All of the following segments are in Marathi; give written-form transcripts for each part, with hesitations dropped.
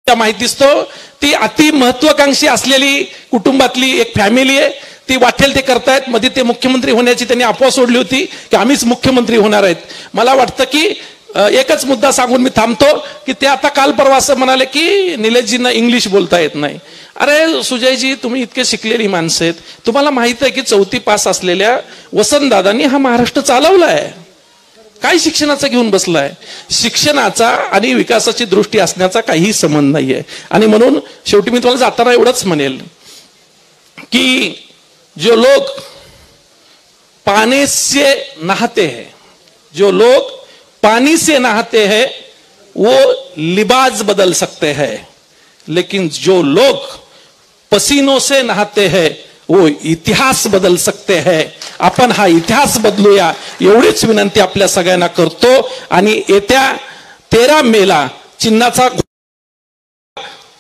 माहितीच तो ती अति महत्वाकांक्षी असलेली कुटुंबातली एक फॅमिली आहे. ती वाटेल ते करतायत. मध्ये ते मुख्यमंत्री होण्याची त्यांनी अफवा सोडली होती की आम्हीच मुख्यमंत्री होणार आहेत. मला वाटतं की एकच मुद्दा सांगून मी थांबतो की ते आता काल परवा असं म्हणाले की निलेशजींना इंग्लिश बोलता येत नाही. अरे सुजयजी, तुम्ही इतके शिकलेली माणसं आहेत, तुम्हाला माहित आहे की 4थी पास असलेल्या वसंतदादांनी हा महाराष्ट्र चालवला आहे. काय शिक्षणाचा घेऊन बसलाय? शिक्षणाचा आणि विकासाची दृष्टी असण्याचा काही संबंध नाहीये. आणि म्हणून शेवटी मी तुम्हाला जाताना एवढंच म्हणेल की जो लोग पानी से नहाते हैं, जो लोग पानी से नहाते हैं वो लिबास बदल सकते हैं, लेकिन जो लोग पसीनों से नहाते हैं वो इतिहास बदल सकते हैं. आपण हा इतिहास बदलूया एवढीच विनंती आपल्या सगळ्यांना करतो. आणि येत्या 13 मेला चिन्हाचा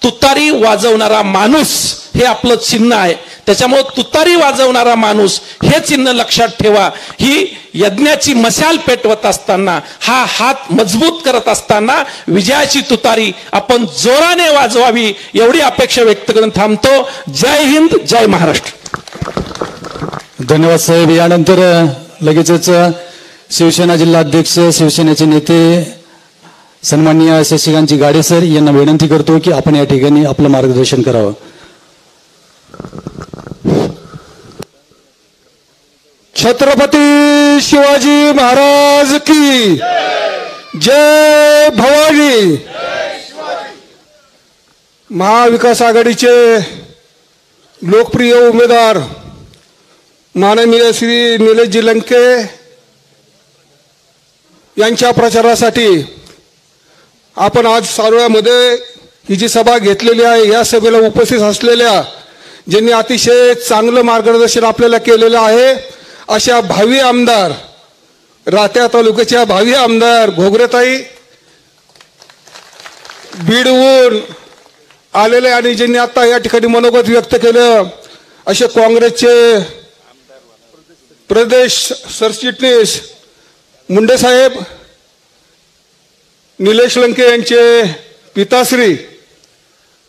तुतारी वाजवणारा माणूस हे आपलं चिन्ह आहे. त्याच्यामुळे तुतारी वाजवणारा माणूस हे चिन्ह लक्षात ठेवा. ही यज्ञाची मशाल पेटवत असताना, हा हात मजबूत करत असताना विजयाची तुतारी आपण जोराने वाजवावी एवढी अपेक्षा व्यक्त करून थांबतो. जय हिंद, जय महाराष्ट्र. धन्यवाद साहेब. यानंतर लगेचच शिवसेना जिल्हाध्यक्ष, शिवसेनेचे नेते सन्माननीय शशिकांतजी गाडे सर यांना विनंती करतो की आपण या ठिकाणी आपलं मार्गदर्शन करावं. छत्रपती शिवाजी महाराज की जय. भवानी. महाविकास आघाडीचे लोकप्रिय उमेदवार माननीय श्री निलेशजी लंके यांच्या प्रचारासाठी आपण आज सारोळ्यामध्ये ही जी सभा घेतलेली आहे, या सभेला उपस्थित असलेल्या ज्यांनी अतिशय चांगलं मार्गदर्शन आपल्याला केलेलं आहे अशा भावी आमदार, राहत्या तालुक्याच्या भावी आमदार घोगरेताई बीडहून आलेले आणि ज्यांनी आता या ठिकाणी मनोगत व्यक्त केलं असे काँग्रेसचे प्रदेश सरचिटणीस मुंडे साहेब, निलेश लंके यांचे पिताश्री,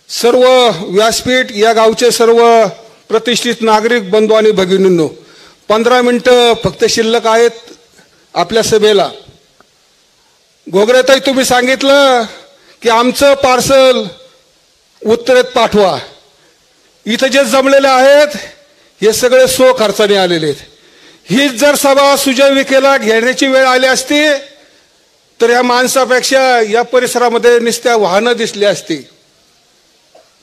सर्व व्यासपीठ, या गावचे सर्व प्रतिष्ठित नागरिक बंधू आणि भगिनींनो, 15 मिनिटं फक्त शिल्लक आहेत आपल्या सभेला. घोगरेताई, तुम्ही सांगितलं की आमचं पार्सल उत्तरेत पाठवा. इथं जे जमलेले आहेत हे सगळे सो खर्चाने आलेले आहेत. ही जर सभा सुजय विखेला घेण्याची वेळ आली असती तर या माणसापेक्षा या परिसरामध्ये नुसत्या वाहनं दिसली असती.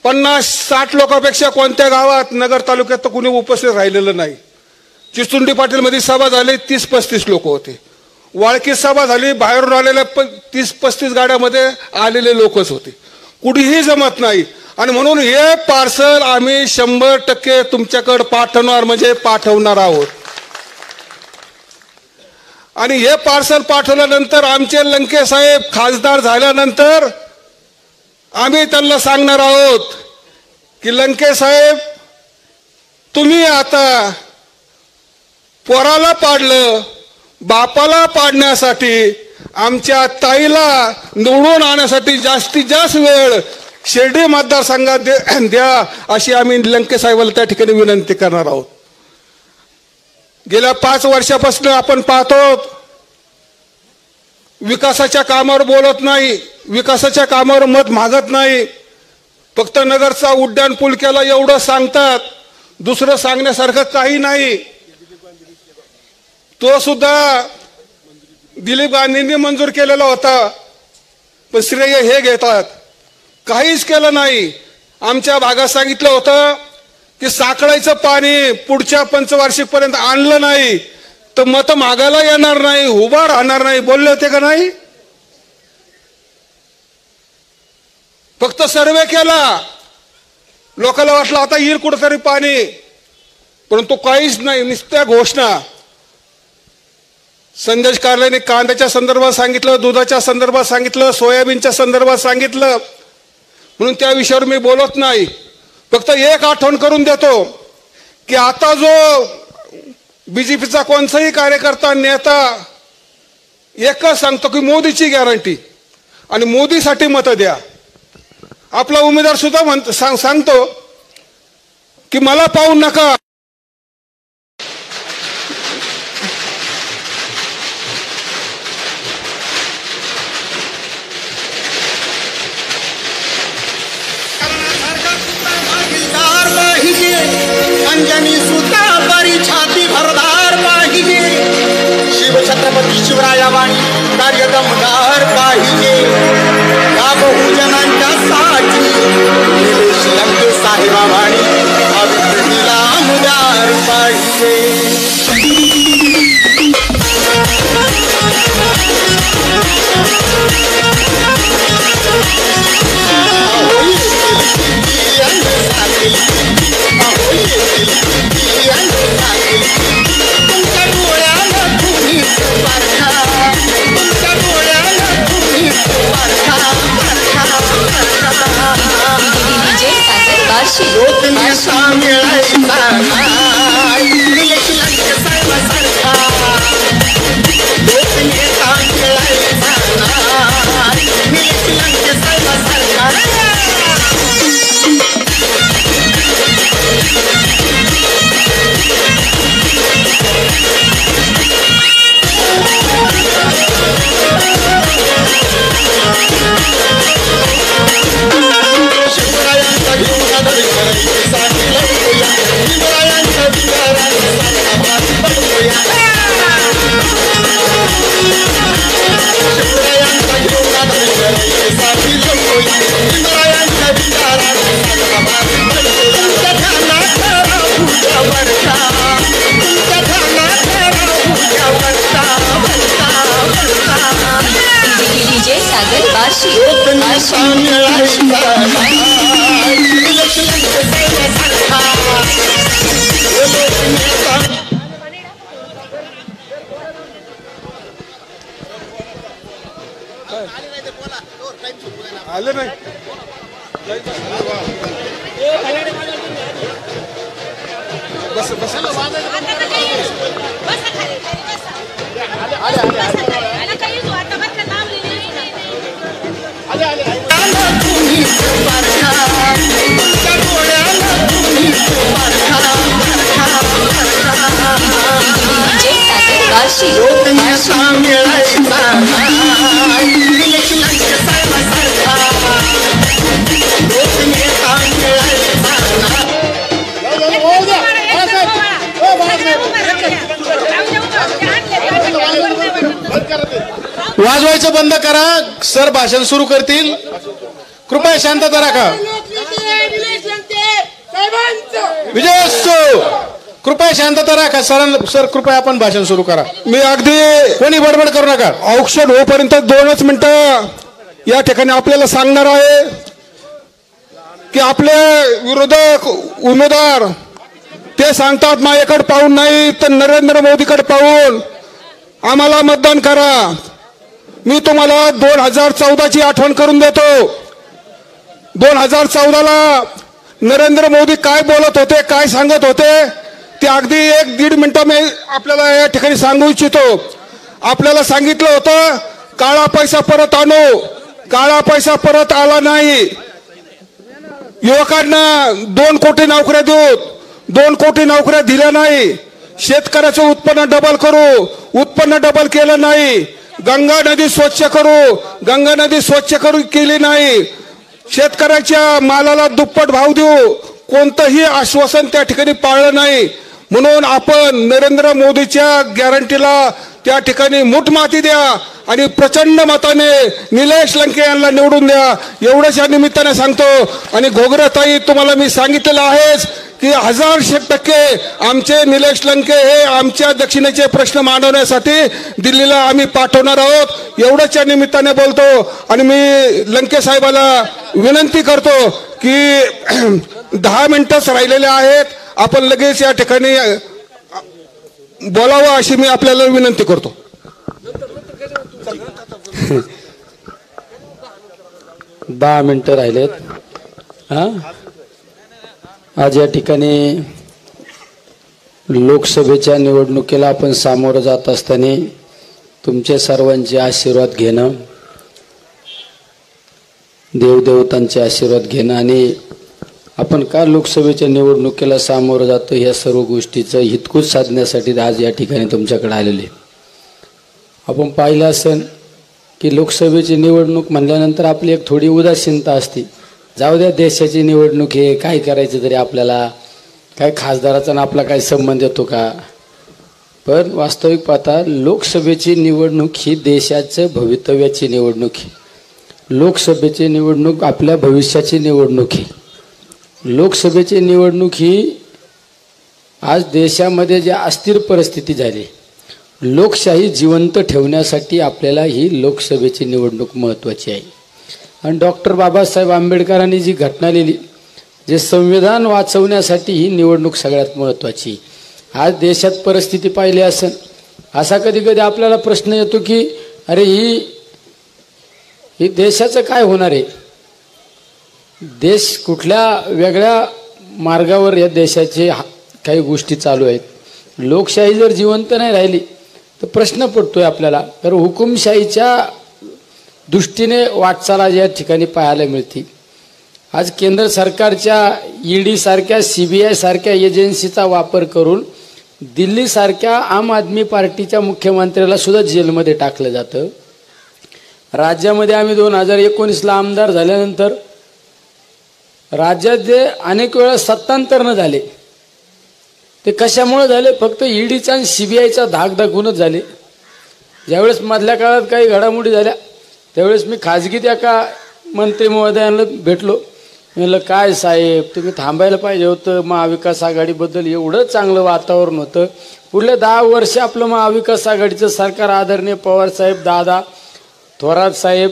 50-60 लोकांपेक्षा कोणत्या गावात नगर तालुक्यात तर कुणी उपस्थित राहिलेलं नाही. चिचुंडी पाटील मध्ये सभा झाली, 30-35 लोक होते. वाळकीत सभा झाली, बाहेरून आलेल्या 30-35 गाड्यामध्ये आलेले लोकच होते. कुठेही जमत नाही. आणि म्हणून हे पार्सल आम्ही 100% तुमच्याकडे पाठवणार, म्हणजे पाठवणार आहोत. आणि हे पार्सल पाठवल्यानंतर आमचे लंके साहेब खासदार झाल्यानंतर आम्ही त्यांना सांगणार आहोत की लंके साहेब, तुम्ही आता पोराला पाडलं, बापाला पाडण्यासाठी आमच्या ताईला निवडून आणण्यासाठी जास्तीत जास्त वेळ शिर्डी मतदारसंघात द्या, अशी आम्ही लंके साहेबाला त्या ठिकाणी विनंती करणार आहोत. गेल्या 5 वर्षापासून आपण पाहतो विकासाच्या कामावर बोलत नाही, विकासाच्या कामावर मत मागत नाही. फक्त नगरचा उड्डाण पूल केला एवढं सांगतात, दुसरं सांगण्यासारखं काही नाही. तो सुद्धा दिलीप गांधींनी मंजूर केलेला होता, पण श्रेय हे घेतात. काहीच केलं नाही. आमच्या भागात सांगितलं होतं की साखळायचं पाणी पुढच्या पंचवार्षिक पर्यंत आणलं नाही तर मत मागायला येणार नाही, उभा राहणार नाही, बोलले होते का नाही? फक्त सर्वे केला, लोकांना वाटलं आता येईल कुठेतरी पाणी, परंतु काहीच नाही, नुसत्या घोषणा. संदेश कार्यालयाने कांद्याच्या संदर्भात सांगितलं, दुधाच्या संदर्भात सांगितलं, सोयाबीनच्या संदर्भात सांगितलं, म्हणून त्या विषयावर मी बोलत नाही. फक्त एक आठवण करून देतो की आता जो बीजेपीचा कोणताही कार्यकर्ता, नेता एकच सांगतो की मोदीची गॅरंटी आणि मोदीसाठी मत द्या. आपला उमेदवार सुद्धा सांगतो की मला पाहू नका. अंजनी सुता परी छाती भरदार पाहिजे. शिवछत्रपती शिवरायावाणी कार्य दमदार पाहिजे. या बहुजनांच्या साठी निलेश लंके साहेबावाणी अभिप्रेमीला मुदार पाहिजे. आले नाही बस बस वाजवायचं बंद करा. सर भाषण सुरू करतील. कृपया शांतता राखा. विजय असो. कृपया शांतता राखा. सर कृपया आपण भाषण सुरू करा. मी अगदी कोणी बडबड करू नका. औक्षण होईपर्यंत 2च मिनिटं या ठिकाणी आपल्याला सांगणार आहे की आपले विरोधक उमेदवार ते सांगतात माझ्याकडे पाहून नाही तर नरेंद्र मोदीकडे पाहून आम्हाला मतदान करा. मी तुम्हाला 2014ची आठवण करून देतो. 2014ला नरेंद्र मोदी काय बोलत होते, काय सांगत होते ते अगदी 1-1.5 मिनिटं मी आपल्याला या ठिकाणी सांगू इच्छितो. आपल्याला सांगितलं होतं काळा पैसा परत आणू. काळा पैसा परत आला नाही. युवकांना 2 कोटी नोकऱ्या देऊ. 2 कोटी नोकऱ्या दिल्या नाही. शेतकऱ्याचं उत्पन्न डबल करू. उत्पन्न डबल केलं नाही. गंगा नदी स्वच्छ करू. गंगा नदी स्वच्छ केली नाही. शेतकऱ्याच्या मालाला दुप्पट भाव देऊ. कोणतंही आश्वासन त्या ठिकाणी पाळलं नाही. म्हणून आपण नरेंद्र मोदीच्या गॅरंटीला त्या ठिकाणी मूठमाती द्या आणि प्रचंड मताने निलेश लंके यांना निवडून द्या. एवढंच या निमित्ताने सांगतो. आणि घोगरेताई तुम्हाला मी सांगितलेलं आहेच की 1000% आमचे निलेश लंके हे आमच्या दक्षिणेचे प्रश्न मांडवण्यासाठी दिल्लीला आम्ही पाठवणार आहोत. एवढंच या निमित्ताने बोलतो. आणि मी लंके साहेबाला विनंती करतो की 10 मिनिटंच राहिलेले आहेत. आपण लगेच या ठिकाणी बोलावं अशी मी आपल्याला विनंती करतो. दहा मिनिटं राहिलेत. आज या ठिकाणी लोकसभेच्या निवडणुकीला आपण सामोरं जात असताना तुमचे सर्वांचे आशीर्वाद घेणं देवदेवतांचे आशीर्वाद घेणं आणि आपण का लोकसभेच्या निवडणुकीला सामोरं जातो या सर्व गोष्टीचं हितकूच साधण्यासाठी आज या ठिकाणी तुमच्याकडे आलेले. आपण पाहिलं असेल की लोकसभेची निवडणूक म्हणल्यानंतर आपली एक थोडी उदासीनता असते. जाऊ द्या देशाची निवडणूक आहे, काय करायचं तरी आपल्याला, काय खासदाराचा ना आपला काय संबंध येतो का. पण वास्तविक पाहता लोकसभेची निवडणूक ही देशाचं भवितव्याची निवडणूक आहे. लोकसभेची निवडणूक आपल्या भविष्याची निवडणूक आहे. लोकसभेची निवडणूक ही आज देशामध्ये जी अस्थिर परिस्थिती झाली, लोकशाही जिवंत ठेवण्यासाठी आपल्याला ही लोकसभेची निवडणूक महत्त्वाची आहे. आणि डॉक्टर बाबासाहेब आंबेडकरांनी जी घटना लिहिली, जे संविधान वाचवण्यासाठी ही निवडणूक सगळ्यात महत्त्वाची. आज देशात परिस्थिती पाहिली असेल, असा कधी कधी आपल्याला प्रश्न येतो की अरे ही देशाचं काय होणार आहे, देश कुठल्या वेगळ्या मार्गावर या देशाचे काही गोष्टी चालू आहेत. लोकशाही जर जिवंत नाही राहिली तर प्रश्न पडतोय आपल्याला. तर हुकुमशाहीच्या दृष्टीने वाटचाल या ठिकाणी पाहायला मिळते. आज केंद्र सरकारच्या ईडी सारख्या CBI सारख्या एजन्सीचा वापर करून दिल्लीसारख्या आम आदमी पार्टीच्या मुख्यमंत्र्याला सुद्धा जेलमध्ये टाकलं जातं. राज्यामध्ये आम्ही 2019ला आमदार झाल्यानंतर राज्यात जे अनेक वेळा सत्तांतरण झाले ते कशामुळे झाले, फक्त ईडीचा आणि CBIचा धाक दाखवूनच झाले. ज्यावेळेस मधल्या काळात काही घडामोडी झाल्या त्यावेळेस मी खाजगीत एका मंत्री महोदयांना भेटलो. म्हणलं काय साहेब तुम्ही थांबायला पाहिजे होतं, महाविकास आघाडीबद्दल एवढं चांगलं वातावरण होतं, पुढले 10 वर्ष आपलं महाविकास आघाडीचं सरकार आदरणीय पवारसाहेब, दादा थोरात साहेब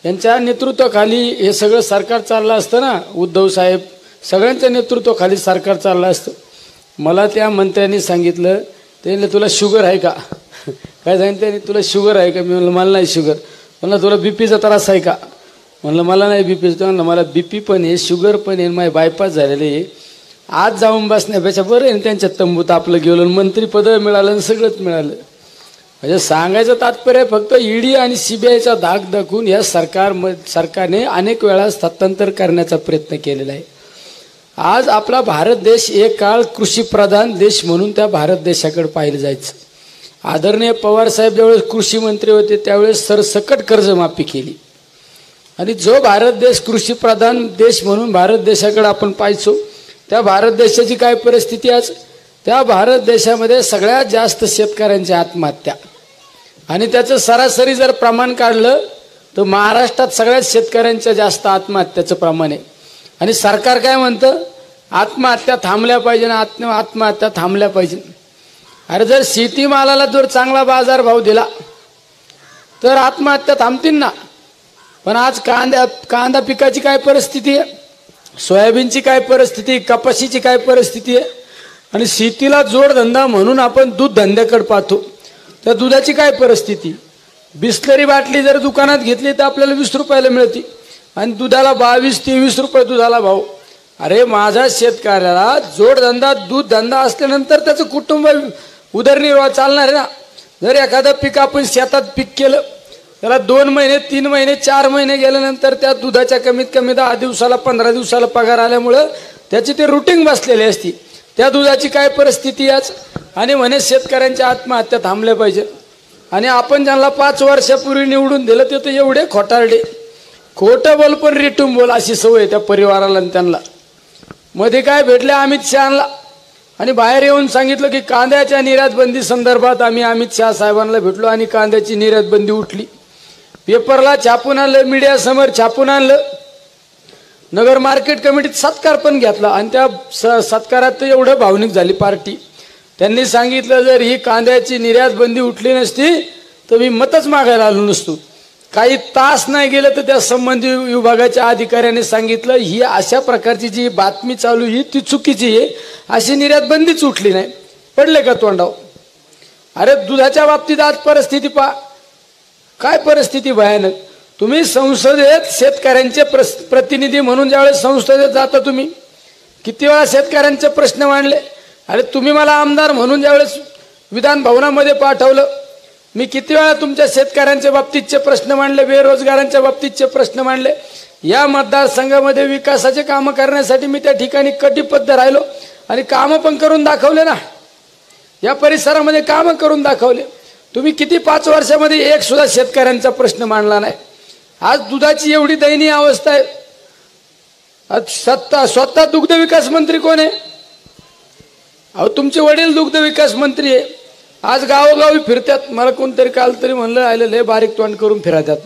यांच्या नेतृत्वाखाली हे सगळं सरकार चाललं असतं ना, उद्धव साहेब सगळ्यांच्या नेतृत्वाखाली सरकार चाललं असतं. मला त्या मंत्र्यांनी सांगितलं, ते म्हणलं तुला शुगर आहे का, काय सांगितलं तुला शुगर आहे का, मी म्हणलं मला नाही शुगर. म्हणलं तुला BPचा त्रास आहे का, म्हणलं मला नाही BPचा. म्हणलं मला BP पण आहे, शुगर पण आहे, माझी बायपास झालेली आहे. आज जाऊन बसण्यापेक्षा बरं आहे त्यांच्या तंबूत आपलं गेलो, मंत्रीपद मिळालं आणि सगळंच मिळालं. म्हणजे सांगायचं तात्पर्य फक्त ईडी आणि CBIचा धाक दाखवून या सरकारने अनेक वेळा सत्तांतर करण्याचा प्रयत्न केलेला आहे. आज आपला भारत देश एक काळ कृषीप्रधान देश म्हणून त्या भारत देशाकडे पाहिलं जायचं. आदरणीय पवारसाहेब ज्यावेळेस कृषी मंत्री होते त्यावेळेस सरसकट कर्जमाफी केली आणि जो भारत देश कृषीप्रधान देश म्हणून भारत देशाकडे आपण पाहायचो, त्या भारत देशाची काय परिस्थिती आज, त्या भारत देशामध्ये सगळ्यात जास्त शेतकऱ्यांची आत्महत्या आणि त्याचं सरासरी जर प्रमाण काढलं तर महाराष्ट्रात सगळ्यात शेतकऱ्यांच्या जास्त आत्महत्याचं प्रमाण आहे. आणि सरकार काय म्हणतं, आत्महत्या थांबल्या पाहिजे ना, आत्महत्या थांबल्या पाहिजे. अरे जर शेतीमालाला जर चांगला बाजारभाव दिला तर आत्महत्या थांबतील ना. पण आज कांदा पिकाची काय परिस्थिती आहे, सोयाबीनची काय परिस्थिती, कपाशीची काय परिस्थिती आहे. आणि शेतीला जोडधंदा म्हणून आपण दूध धंद्याकडे पाहतो, त्या दुधाची काय परिस्थिती. बिस्लरी बाटली जर दुकानात घेतली तर आपल्याला 20 रुपयाला मिळते आणि दुधाला 22-23 रुपये दुधाला भाव. अरे माझा शेतकऱ्याला जोडधंदा दूध धंदा असल्यानंतर त्याचं कुटुंब उदरनिर्वाह चालणार आहे ना. जर एखादं पीक आपण शेतात पीक केलं त्याला 2 महिने 3 महिने 4 महिने गेल्यानंतर त्या दुधाच्या कमीत कमी 10 दिवसाला 15 दिवसाला पगार आल्यामुळं त्याची ते रुटीन बसलेली असती. त्या दुधाची काय परिस्थिती आज. आणि म्हणे शेतकऱ्यांच्या आत्महत्या थांबल्या पाहिजे. आणि आपण ज्यांना 5 वर्षापूर्वी निवडून दिलं ते तर एवढे खोटारडे, खोटं बोल पण रिटून बोल अशी सवय त्या परिवाराला. आणि त्यांना मध्ये काय भेटले अमित शहाला आणि बाहेर येऊन सांगितलं की कांद्याच्या निर्यात बंदी संदर्भात आम्ही अमित शहा साहेबांना भेटलो आणि कांद्याची निर्यात बंदी उठली. पेपरला छापून आणलं, मीडियासमोर छापून आणलं. नगर मार्केट कमिटीत सत्कार पण घेतला आणि त्या सत्कारात एवढं भावनिक झाली पार्टी. त्यांनी सांगितलं जर ही कांद्याची निर्यात बंदी उठली नसती तर मी मतच मागायला आलो नसतो. काही तास नाही गेलं तर त्या संबंधित विभागाच्या अधिकाऱ्याने सांगितलं ही अशा प्रकारची जी बातमी चालू ही ती चुकीची आहे, अशी निर्यात बंदीच उठली नाही. पडले का तोंडावर. अरे दुधाच्या बाबतीत आज परिस्थिती पहा, काय परिस्थिती भयानक. तुम्ही संसदेत शेतकऱ्यांचे प्रतिनिधी म्हणून ज्यावेळेस संसदेत जाता तुम्ही किती वेळा शेतकऱ्यांचे प्रश्न मांडले. अरे तुम्ही मला आमदार म्हणून ज्यावेळेस विधान भवनामध्ये पाठवलं मी किती वेळा तुमच्या शेतकऱ्यांच्या बाबतीतचे प्रश्न मांडले, बेरोजगारांच्या बाबतीतचे प्रश्न मांडले. या मतदारसंघामध्ये विकासाचे कामं करण्यासाठी मी त्या ठिकाणी कटिबद्ध राहिलो आणि कामं पण करून दाखवले ना. या परिसरामध्ये कामं करून दाखवले. तुम्ही किती 5 वर्षामध्ये एक सुद्धा शेतकऱ्यांचा प्रश्न मांडला नाही. आज दुधाची एवढी दयनीय अवस्था आहे. स्वतः दुग्ध विकास मंत्री कोण आहे? अहो तुमचे वडील दुग्ध विकास मंत्री आहे. आज गावोगावी फिरतात. मला कोणतरी काल तरी म्हणलं आलं लय बारीक तोंड करून फिरतात.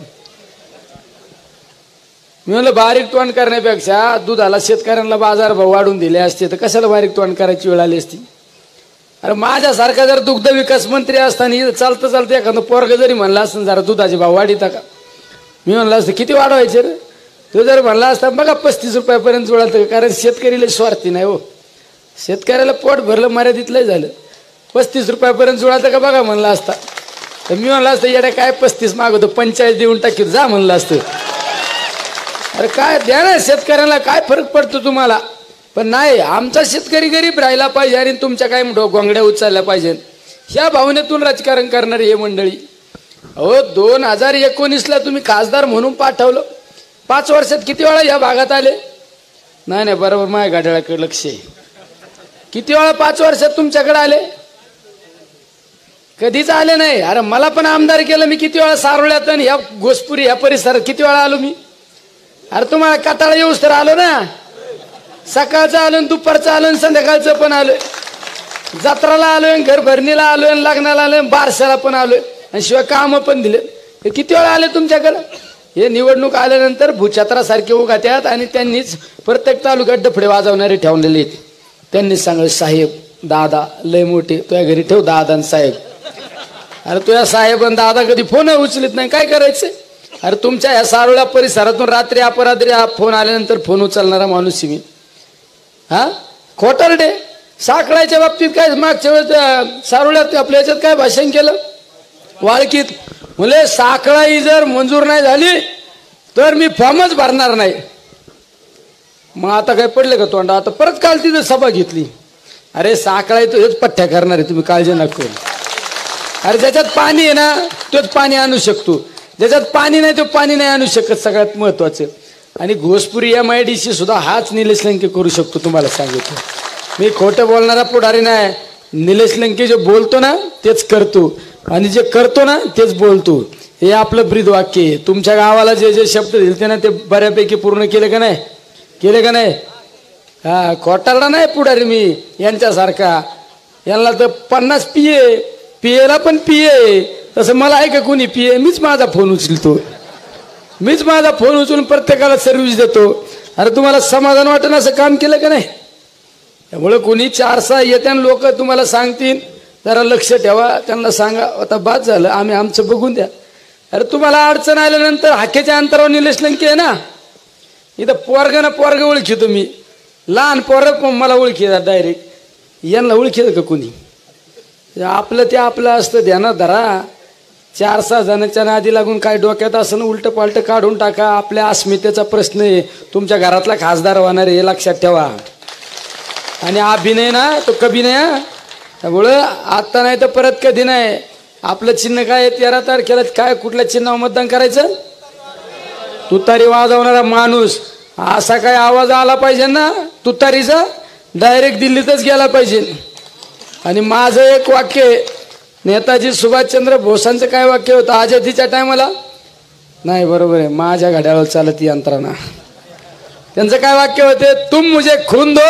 मी म्हणलं बारीक तोंड करण्यापेक्षा दुधाला शेतकऱ्यांना बाजारभाव वाढून दिले असते तर कशाला बारीक तोंड करायची वेळ आली असती. अरे माझ्यासारखा जर दुग्ध विकास मंत्री असताना चालतं चालतं एखादं पोरग जरी म्हणलं असतं जरा दुधाचे भाव वाढीता का, मी म्हणलं असतं किती वाढवायचे रे. तो जर म्हणला असता बघा 35 रुपयापर्यंत जुळतं. कारण शेतकरीला स्वार्थी नाही हो. शेतकऱ्याला पोट भरलं मर्यादितलंय झालं. 35 रुपयापर्यंत जुळतं का बघा म्हणलं असता तर मी म्हणलं असतं येड्या काय 35 मागवतो 45 देऊन टाकी जा म्हणलं असतं. अरे काय द्या ना शेतकऱ्याला, काय फरक पडतो तुम्हाला. पण नाही, आमचा शेतकरी गरीब राहिला पाहिजे आणि तुमच्या काय गोंगड्या उचलल्या पाहिजे ह्या भावनेतून राजकारण करणारी हे मंडळी. अहो 2019ला तुम्ही खासदार म्हणून पाठवलं. 5 वर्षात किती वेळा या भागात आले? नाही बरोबर माझ्या गाड्याकडे लक्ष आहे. किती वेळा 5 वर्षात तुमच्याकडे आले? कधीच आले नाही. अरे मला पण आमदार केलं मी किती वेळा सारोळ्यात आणि ह्या घोसपुरी ह्या परिसरात किती वेळा आलो मी. अरे तुम्हाला काटाळा येऊस तर आलो ना. सकाळचं आलो, दुपारचं आलो, संध्याकाळचं पण आलोय. जत्राला आलोय, घर भरणीला आलोय, लग्नाला आलोय, बारशाला पण आलोय आणि शिवाय कामं पण दिले. हे किती वेळा आले तुमच्याकडं? हे निवडणूक आल्यानंतर भूछत्रासारखे उगात्यात आणि त्यांनीच प्रत्येक तालुक्यात डफडे वाजवणारे ठेवलेले आहेत. त्यांनीच सांगलं साहेब दादा लय मोठे तुझ्या घरी ठेव दादा आणि साहेब. अरे तुझ्या साहेब आणि दादा कधी फोन उचलत नाही, काय करायचं. अरे तुमच्या ह्या सारोळ्या परिसरातून रात्री अपरात्री फोन आल्यानंतर फोन उचलणारा माणूस मी. हा खोटारडे साखळाच्या बाबतीत काय मागच्या वेळेस सारोळ्यात आपल्या याच्यात काय भाषण केलं वाळकीत. मुले साखळाई जर मंजूर नाही झाली तर मी फॉर्मच भरणार नाही. मग आता काय पडले का तोंडा. आता परत काल तिथं सभा घेतली. अरे साखळाई तो हेच पठ्ठ्या करणार आहे, तुम्ही काळजी नका करू. अरे ज्याच्यात पाणी आहे ना तोच पाणी आणू शकतो, ज्याच्यात पाणी नाही तो पाणी नाही आणू शकत. सगळ्यात महत्वाचं. आणि घोसपुरी MIDC सुद्धा हाच निलेश लंके करू शकतो. तुम्हाला सांगितलं मी खोटं बोलणारा पुढारी नाही. निलेश लंके जे बोलतो ना तेच करतो आणि जे करतो ना तेच बोलतो. हे आपलं ब्रीद वाक्य आहे. तुमच्या गावाला जे जे शब्द दिले ना ते बऱ्यापैकी पूर्ण केले का नाही? केले का नाही? हा खोटारडा नाही पुढारी मी यांच्यासारखा. यांना तर 50 PA पण PA. तसं मला आहे का कोणी PA? मीच माझा फोन उचलतो, मीच माझा फोन उचलून प्रत्येकाला सर्व्हिस देतो. अरे तुम्हाला समाधान वाटेल असं काम केलं का नाही? त्यामुळे कोणी 4-6 येत्या लोक तुम्हाला सांगतील जरा लक्ष ठेवा. त्यांना सांगा आता बाद झालं, आम्ही आमचं बघून द्या. अरे तुम्हाला अडचण आल्यानंतर हाकेच्या अंतरावर निलेश लंके आहे ना. इथं पोरग ओळखी तुम्ही. लहान पोरग मला ओळखीतात डायरेक्ट. यांना ओळखीत का कोणी? आपलं ते आपलं असतं, ध्यानात धरा. 4-6 जणांच्या नादी लागून काय डोक्यात असं उलट पालट काढून टाका. आपल्या अस्मितेचा प्रश्न आहे. तुमच्या घरातला खासदार होणार आहे हे लक्षात ठेवा. आणि अभिनय ना तो कभी नाही. त्यामुळं आता नाही तर परत कधी नाही. आपलं चिन्ह काय आहे 13 तारखेला काय कुठल्या चिन्हावर मतदान करायचं? तुतारी वाजवणारा माणूस. असा काय आवाज आला पाहिजे ना तुतारीचा, डायरेक्ट दिल्लीतच गेला पाहिजे. आणि माझं एक वाक्य नेताजी सुभाषचंद्र बोसांचं काय वाक्य होतं आझादीच्या टायमाला? नाही बरोबर आहे, माझ्या घड्याळावर चालत यंत्रणा. त्यांचं काय वाक्य होते? तुम मुझे खून दो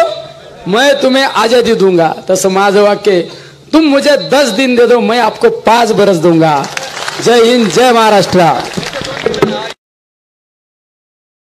मैं तुम्हें आजादी दूंगा. तसं माझं वाक्य तुम मुझे 10 दिन दे दो मैं आपको 5 बरस दूंगा. जय हिंद, जय महाराष्ट्र.